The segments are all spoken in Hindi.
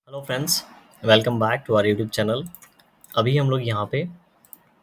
Hello friends, welcome back to our YouTube channel. अभी हम लोग यहाँ पे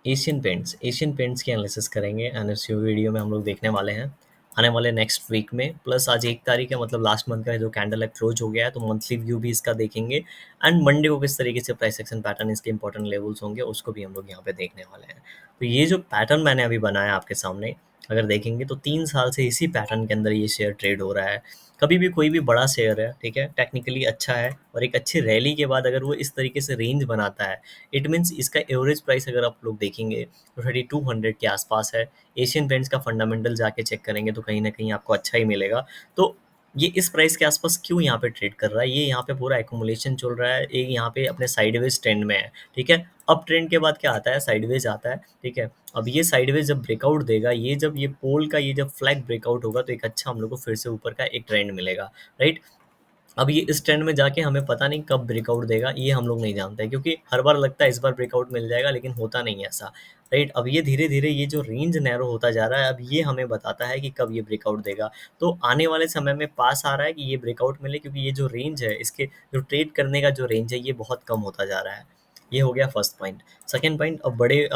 एशियन पेंट्स की एनालिसिस करेंगे एंड इस वीडियो में हम लोग देखने वाले हैं आने वाले नेक्स्ट वीक में प्लस आज 1 तारीख है, मतलब लास्ट मंथ का जो कैंडल है क्लोज हो गया है, तो मंथली व्यू भी इसका देखेंगे एंड मंडे को किस तरीके से प्राइस एक्शन पैटर्न इसके इंपॉर्टेंट लेवल्स होंगे उसको भी हम लोग यहाँ पे देखने वाले हैं। तो ये जो पैटर्न मैंने अभी बनाया आपके सामने, अगर देखेंगे तो 3 साल से इसी पैटर्न के अंदर ये शेयर ट्रेड हो रहा है। कभी भी कोई भी बड़ा शेयर है, ठीक है, टेक्निकली अच्छा है और एक अच्छी रैली के बाद अगर वो इस तरीके से रेंज बनाता है, इट मीन्स इसका एवरेज प्राइस अगर आप लोग देखेंगे तो 3200 के आसपास है। एशियन पेंट्स का फंडामेंटल जाके चेक करेंगे तो कहीं ना कहीं आपको अच्छा ही मिलेगा। तो ये इस प्राइस के आसपास क्यों यहाँ पे ट्रेड कर रहा है, ये यहाँ पे पूरा एकोमुलेशन चल रहा है, ये यहाँ पे अपने साइडवेज ट्रेंड में है। ठीक है, अब ट्रेंड के बाद क्या आता है, साइडवेज आता है। ठीक है, अब ये साइडवेज जब ब्रेकआउट देगा, ये जब ये पोल का ये जब फ्लैग ब्रेकआउट होगा तो एक अच्छा हम लोग को फिर से ऊपर का एक ट्रेंड मिलेगा। राइट, अब ये इस ट्रेंड में जाके हमें पता नहीं कब ब्रेकआउट देगा, ये हम लोग नहीं जानते, क्योंकि हर बार लगता है इस बार ब्रेकआउट मिल जाएगा लेकिन होता नहीं है ऐसा। राइट, अब ये धीरे धीरे ये जो रेंज नैरो होता जा रहा है, अब ये हमें बताता है कि कब ये ब्रेकआउट देगा। तो आने वाले समय में पास आ रहा है कि ये ब्रेकआउट मिले, क्योंकि ये जो रेंज है, इसके जो ट्रेड करने का जो रेंज है ये बहुत कम होता जा रहा है। ये हो गया फर्स्ट पॉइंट। सेकेंड पॉइंट, अब बड़े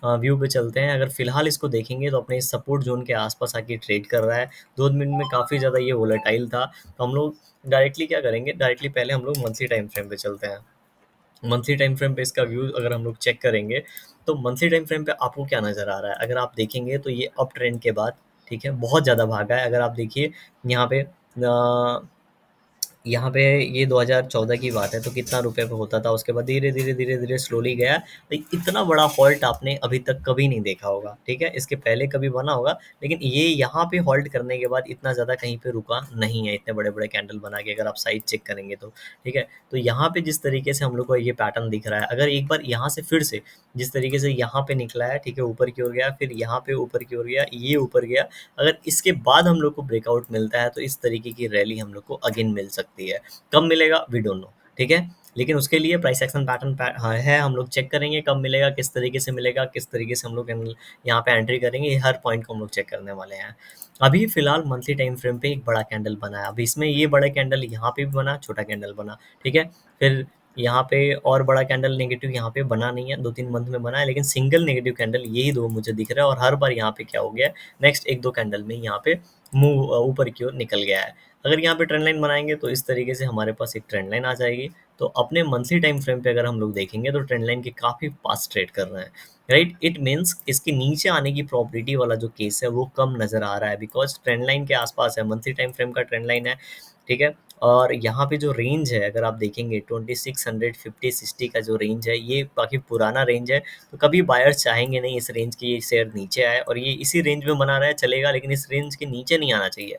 व्यू पे चलते हैं। अगर फिलहाल इसको देखेंगे तो अपने सपोर्ट जोन के आसपास आके ट्रेड कर रहा है। 2 मिनट में काफ़ी ज़्यादा ये वोलेटाइल था, तो हम लोग डायरेक्टली क्या करेंगे, डायरेक्टली पहले हम लोग मंथली टाइम फ्रेम पे चलते हैं। मंथली टाइम फ्रेम पे इसका व्यू अगर हम लोग चेक करेंगे तो मंथली टाइम फ्रेम पे आपको क्या नज़र आ रहा है, अगर आप देखेंगे तो ये अप ट्रेंड के बाद, ठीक है, बहुत ज़्यादा भागा है। अगर आप देखिए यहाँ पे यहाँ पे ये 2014 की बात है, तो कितना रुपए पे होता था, उसके बाद धीरे धीरे धीरे धीरे स्लोली गया। तो इतना बड़ा हॉल्ट आपने अभी तक कभी नहीं देखा होगा। ठीक है, इसके पहले कभी बना होगा लेकिन ये यहाँ पे हॉल्ट करने के बाद इतना ज़्यादा कहीं पे रुका नहीं है, इतने बड़े बड़े कैंडल बना के अगर आप साइज चेक करेंगे तो। ठीक है, तो यहाँ पे जिस तरीके से हम लोग को ये पैटर्न दिख रहा है, अगर एक बार यहाँ से फिर से जिस तरीके से यहाँ पे निकला है, ठीक है, ऊपर की ओर गया, फिर यहाँ पे ऊपर की ओर गया, ये ऊपर गया, अगर इसके बाद हम लोग को ब्रेकआउट मिलता है तो इस तरीके की रैली हम लोग को अगेन मिल सकती है। कब मिलेगा वी डोंट नो। ठीक है, लेकिन उसके लिए प्राइस एक्शन पैटर्न हाँ है, हम लोग चेक करेंगे कब मिलेगा, किस तरीके से मिलेगा, किस तरीके से हम लोग यहाँ पे एंट्री करेंगे, ये हर पॉइंट को हम लोग चेक करने वाले हैं। अभी फिलहाल मंथली टाइम फ्रेम पे एक बड़ा कैंडल बना है, अभी इसमें ये बड़ा कैंडल यहाँ पे भी बना, छोटा कैंडल बना। ठीक है, फिर यहाँ पे और बड़ा कैंडल नेगेटिव यहाँ पे बना नहीं है, 2-3 मंथ में बना है, लेकिन सिंगल नेगेटिव कैंडल यही दो मुझे दिख रहा है, और हर बार यहाँ पे क्या हो गया है, नेक्स्ट 1-2 कैंडल में यहाँ पे मूव ऊपर की ओर निकल गया है। अगर यहाँ पे ट्रेंड लाइन बनाएंगे तो इस तरीके से हमारे पास एक ट्रेंड लाइन आ जाएगी। तो अपने मंथली टाइम फ्रेम पे अगर हम लोग देखेंगे तो ट्रेंड लाइन के काफ़ी पास ट्रेड कर रहे हैं। राइट, इट मीन्स इसके नीचे आने की प्रॉबिलिटी वाला जो केस है वो कम नज़र आ रहा है, बिकॉज ट्रेंड लाइन के आसपास है, मंथली टाइम फ्रेम का ट्रेंड लाइन है। ठीक है, और यहाँ पे जो रेंज है अगर आप देखेंगे 2650-60 का जो रेंज है, ये काफ़ी पुराना रेंज है। तो कभी बायर्स चाहेंगे नहीं इस रेंज की ये शेयर नीचे आए, और ये इसी रेंज में बना रहा है चलेगा, लेकिन इस रेंज के नीचे नहीं आना चाहिए,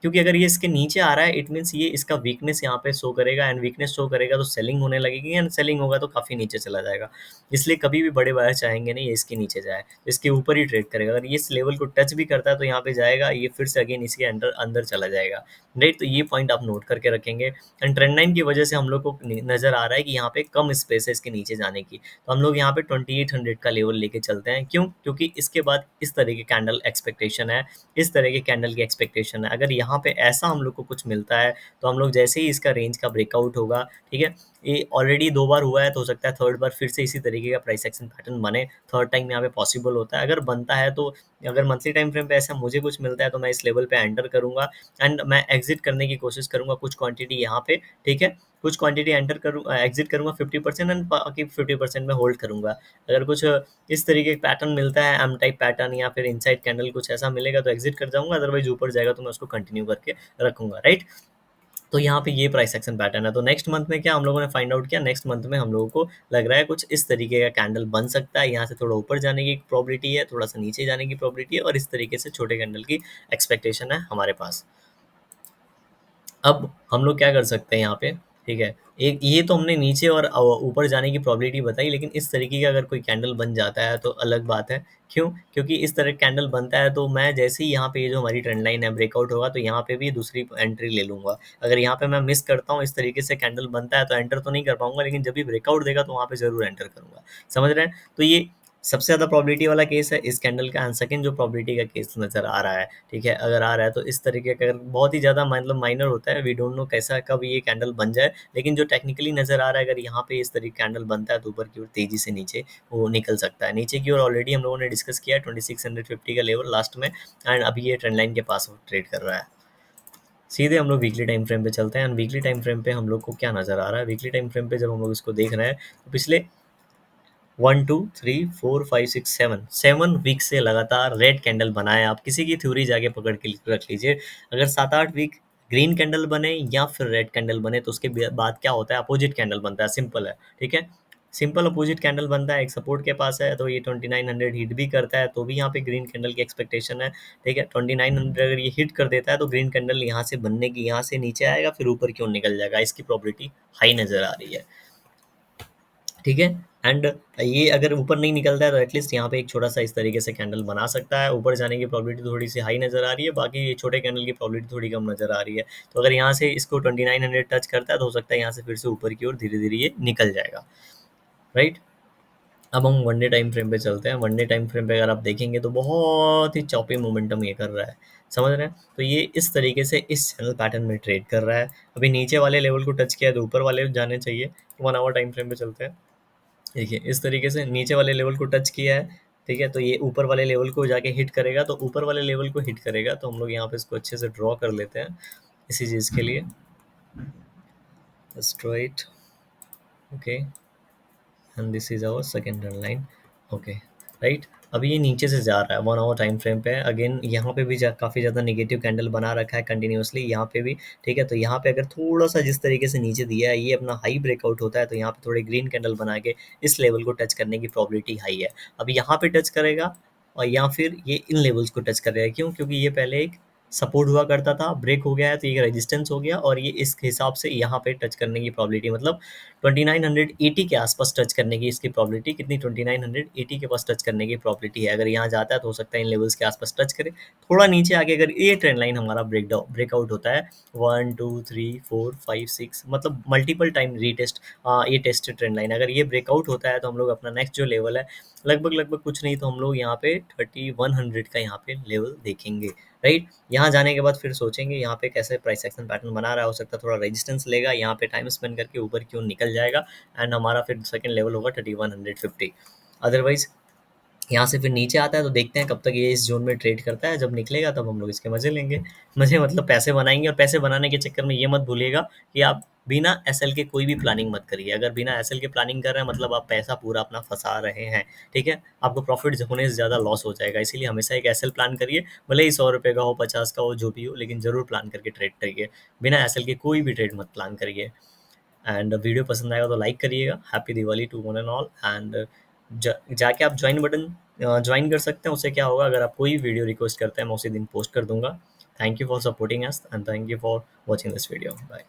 क्योंकि अगर ये इसके नीचे आ रहा है इट मीन्स ये इसका वीकनेस यहाँ पे शो करेगा, एंड वीकनेस शो करेगा तो सेलिंग होने लगेगी, एंड सेलिंग होगा तो काफ़ी नीचे चला जाएगा। इसलिए कभी भी बड़े बायर चाहेंगे नहीं ये इसके नीचे जाए, इसके ऊपर ही ट्रेड करेगा। अगर ये इस लेवल को टच भी करता है तो यहाँ पे जाएगा, ये फिर से अगेन इसके अंदर अंदर चला जाएगा। राइट, तो ये पॉइंट आप नोट करके रखेंगे। एंड ट्रेंड लाइन की वजह से हम लोग को नज़र आ रहा है कि यहाँ पे कम स्पेस है इसके नीचे जाने की, तो हम लोग यहाँ पे 2800 का लेवल लेके चलते हैं। क्यों, क्योंकि इसके बाद इस तरह के कैंडल एक्सपेक्टेशन है, इस तरह के कैंडल की एक्सपेक्टेशन है। अगर यहाँ पे ऐसा हम लोग को कुछ मिलता है तो हम लोग जैसे ही इसका रेंज का ब्रेकआउट होगा, ठीक है, ये ऑलरेडी 2 बार हुआ है तो हो सकता है थर्ड बार फिर से इसी तरीके का प्राइस एक्शन पैटर्न बने, थर्ड टाइम यहाँ पे पॉसिबल होता है। अगर बनता है तो अगर मंथली टाइम फ्रेम पे ऐसा मुझे कुछ मिलता है तो मैं इस लेवल पे एंटर करूंगा, एंड मैं एग्जिट करने की कोशिश करूंगा कुछ क्वांटिटी यहाँ पे। ठीक है, कुछ क्वांटिटी एंटर करूँ, एग्जिट करूंगा 50%, एंड बाकी 50% में होल्ड करूंगा। अगर कुछ इस तरीके का पैटर्न मिलता है, एम टाइप पैटर्न या फिर इनसाइड कैंडल कुछ ऐसा मिलेगा तो एग्जिट कर जाऊंगा, अदरवाइज ऊपर जाएगा तो मैं उसको कंटिन्यू करके रखूंगा। राइट, तो यहाँ पे ये प्राइस एक्शन पैटर्न है। तो नेक्स्ट मंथ में क्या हम लोगों ने फाइंड आउट किया, नेक्स्ट मंथ में हम लोगों को लग रहा है कुछ इस तरीके का कैंडल बन सकता है, यहाँ से थोड़ा ऊपर जाने की प्रॉबिलिटी है, थोड़ा सा नीचे जाने की प्रॉबिलिटी है, और इस तरीके से छोटे कैंडल की एक्सपेक्टेशन है हमारे पास। अब हम लोग क्या कर सकते हैं यहाँ पे, ठीक है, एक ये तो हमने नीचे और ऊपर जाने की प्रोबेबिलिटी बताई, लेकिन इस तरीके का अगर कोई कैंडल बन जाता है तो अलग बात है। क्यों, क्योंकि इस तरह कैंडल बनता है तो मैं जैसे ही यहाँ पे ये जो हमारी ट्रेंड लाइन है ब्रेकआउट होगा तो यहाँ पे भी दूसरी एंट्री ले लूंगा। अगर यहाँ पे मैं मिस करता हूँ, इस तरीके से कैंडल बनता है तो एंटर तो नहीं कर पाऊंगा, लेकिन जब भी ब्रेकआउट देगा तो वहाँ पे जरूर एंटर करूंगा। समझ रहे हैं, तो ये सबसे ज़्यादा प्रोबेबिलिटी वाला केस है इस कैंडल का, एंड सेकंड जो प्रोबेबिलिटी का केस नज़र आ रहा है, ठीक है, अगर आ रहा है तो इस तरीके का, अगर बहुत ही ज़्यादा मतलब माइनर होता है, वी डोंट नो कैसा कब ये कैंडल बन जाए, लेकिन जो टेक्निकली नज़र आ रहा है, अगर यहाँ पे इस तरीके कैंडल बनता है तो ऊपर की ओर तेज़ी से नीचे वो निकल सकता है। नीचे की ओर ऑलरेडी हम लोगों ने डिस्कस किया है 2650 का लेवल लास्ट में, एंड अभी ये ट्रेंड लाइन के पास ट्रेड कर रहा है। सीधे हम लोग वीकली टाइम फ्रेम पे चलते हैं, एंड वीकली टाइम फ्रेम पे हम लोग को क्या नज़र आ रहा है। वीकली टाइम फ्रेम पे जब हम लोग इसको देख रहे हैं तो पिछले 1 2 3 4 5 6 7 वीक से लगातार रेड कैंडल बनाए। आप किसी की थ्योरी जाके पकड़ के रख लीजिए, अगर 7 8 वीक ग्रीन कैंडल बने या फिर रेड कैंडल बने तो उसके बाद क्या होता है, अपोजिट कैंडल बनता है। सिंपल है, ठीक है, सिंपल अपोजिट कैंडल बनता है। एक सपोर्ट के पास है तो ये 2900 हिट भी करता है, तो भी यहाँ पे ग्रीन कैंडल की एक्सपेक्टेशन है, ठीक है। 2900 अगर ये हिट कर देता है तो ग्रीन कैंडल यहाँ से बनने की, यहाँ से नीचे आएगा फिर ऊपर क्यों निकल जाएगा, इसकी प्रोबेबिलिटी हाई नज़र आ रही है, ठीक है। एंड ये अगर ऊपर नहीं निकलता है तो एटलीस्ट यहाँ पे एक छोटा सा इस तरीके से कैंडल बना सकता है। ऊपर जाने की प्रोबेबिलिटी थोड़ी सी हाई नज़र आ रही है, बाकी ये छोटे कैंडल की प्रोबेबिलिटी थोड़ी कम नज़र आ रही है। तो अगर यहाँ से इसको 2900 टच करता है तो हो सकता है यहाँ से फिर से ऊपर की ओर धीरे धीरे ये निकल जाएगा, राइट। अब हम वन डे टाइम फ्रेम पे चलते हैं। वन डे टाइम फ्रेम पे अगर आप देखेंगे तो बहुत ही चॉपी मोमेंटम ये कर रहा है, समझ रहे हैं। तो ये इस तरीके से इस चैनल पैटर्न में ट्रेड कर रहा है। अभी नीचे वाले लेवल को टच किया है तो ऊपर वाले जाने चाहिए। 1 आवर टाइम फ्रेम पे चलते हैं। देखिए इस तरीके से नीचे वाले लेवल को टच किया है, ठीक है, तो ये ऊपर वाले लेवल को जाके हिट करेगा, तो ऊपर वाले लेवल को हिट करेगा तो हम लोग यहाँ पे इसको अच्छे से ड्रॉ कर लेते हैं इसी चीज़ के लिए। Straight, okay, and this is our second run line, okay, right. अभी ये नीचे से जा रहा है, 1 आवर टाइम फ्रेम पे। अगेन यहाँ पे भी काफ़ी ज़्यादा नेगेटिव कैंडल बना रखा है कंटिन्यूसली, यहाँ पे भी, ठीक है। तो यहाँ पे अगर थोड़ा सा जिस तरीके से नीचे दिया है, ये अपना हाई ब्रेकआउट होता है तो यहाँ पे थोड़े ग्रीन कैंडल बना के इस लेवल को टच करने की प्रॉबिलिटी हाई है। अब यहाँ पे टच करेगा और या फिर ये इन लेवल्स को टच करेगा, क्यों, क्योंकि ये पहले एक सपोर्ट हुआ करता था, ब्रेक हो गया है तो ये रेजिस्टेंस हो गया, और ये इस हिसाब से यहाँ पे टच करने की प्रॉबिलिटी मतलब 2980 के आसपास टच करने की इसकी प्रॉबिलिटी कितनी, 2980 के पास टच करने की प्रॉबिलिटी है। अगर यहाँ जाता है तो हो सकता है इन लेवल्स के आसपास टच करे। थोड़ा नीचे आके अगर ये ट्रेंड लाइन हमारा ब्रेकआउट होता है 1 2 3 4 5 6 मतलब मल्टीपल टाइम रीटेस्ट, ये टेस्टेड ट्रेंड लाइन, अगर ये ब्रेकआउट होता है तो हम लोग अपना नेक्स्ट जो लेवल है लगभग लगभग कुछ नहीं तो हम लोग यहाँ पे 3100 का यहाँ पे लेवल देखेंगे, राइट। यहाँ जाने के बाद फिर सोचेंगे यहाँ पे कैसे प्राइस एक्शन पैटर्न बना रहा है, हो सकता है थोड़ा रेजिस्टेंस लेगा, यहाँ पे टाइम स्पेंड करके ऊपर क्यों निकल जाएगा, एंड हमारा फिर सेकंड लेवल होगा 3150। अदरवाइज यहाँ से फिर नीचे आता है तो देखते हैं कब तक ये इस जोन में ट्रेड करता है। जब निकलेगा तब हम लोग इसके मजे लेंगे, मजे मतलब पैसे बनाएंगे। और पैसे बनाने के चक्कर में ये मत भूलिएगा कि आप बिना एसएल के कोई भी प्लानिंग मत करिए। अगर बिना एसएल के प्लानिंग कर रहे हैं मतलब आप पैसा पूरा अपना फंसा रहे हैं, ठीक है, आपको प्रॉफिट होने से ज़्यादा लॉस हो जाएगा। इसीलिए हमेशा एक एसएल प्लान करिए, भले ही 100 रुपये का हो, 50 का हो, जो भी हो, लेकिन जरूर प्लान करके ट्रेड करिए। बिना एसएल के कोई भी ट्रेड मत प्लान करिए। एंड वीडियो पसंद आएगा तो लाइक करिएगा। Happy Diwali to one and all. And जाके आप ज्वाइन बटन ज्वाइन कर सकते हैं। उससे क्या होगा, अगर आप कोई वीडियो रिक्वेस्ट करते हैं मैं उसी दिन पोस्ट कर दूंगा। Thank you for supporting us and thank you for watching this video. Bye.